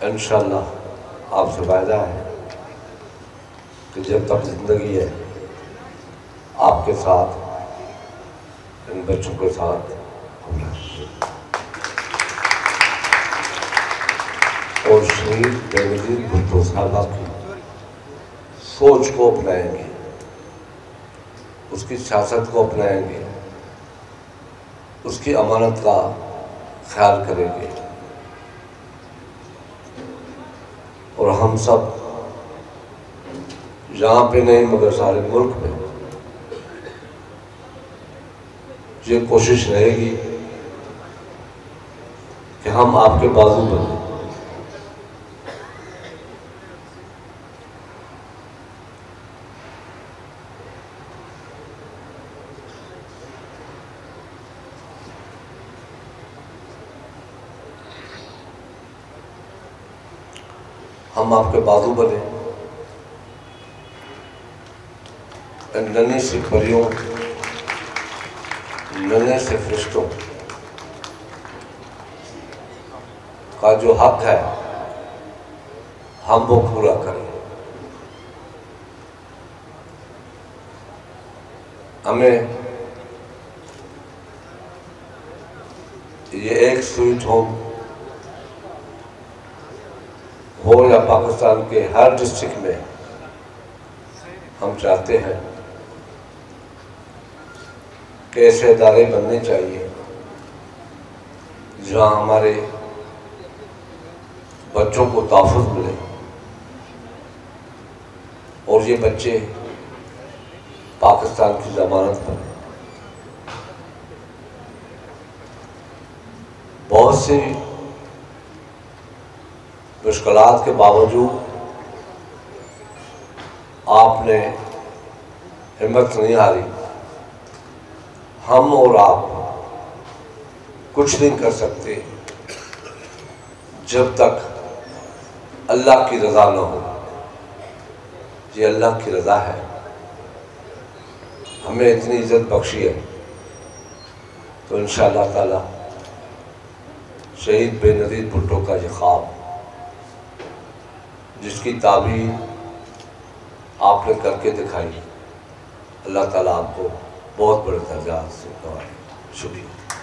इंशाअल्लाह आपसे वायदा है कि जब तक ज़िंदगी है आपके साथ, इन बच्चों के साथ हम रहेंगे और शहीद बेनज़ीर भुट्टो साहबा की सोच को अपनाएंगे, उसकी सियासत को अपनाएंगे, उसकी अमानत का ख्याल करेंगे और हम सब यहाँ पे नहीं मगर सारे मुल्क में ये कोशिश रहेगी कि हम आपके बाजू बने। हम आपके बाजू बने, नन्ही सी परियों, नन्हे से फरिश्तों का जो हक है हम वो पूरा करें। हमें ये एक स्वीट होम हो या पाकिस्तान के हर डिस्ट्रिक्ट में हम चाहते हैं कि ऐसे इदारे बनने चाहिए जहाँ हमारे बच्चों को तहफ़्फ़ुज़ मिले और ये बच्चे पाकिस्तान की ज़मानत बने। बहुत सी मुश्किलात के बावजूद आपने हिम्मत नहीं हारी। हम और आप कुछ नहीं कर सकते जब तक अल्लाह की रज़ा न हो। ये अल्लाह की रज़ा है, हमें इतनी इज़्ज़त बख्शी है तो इंशाअल्लाह ताला शहीद बेनज़ीर भुट्टो का ये ख्वाब जिसकी ताबीर आपने करके दिखाई, अल्लाह ताला आपको बहुत बड़े दर्जा से करवाए। शुक्रिया।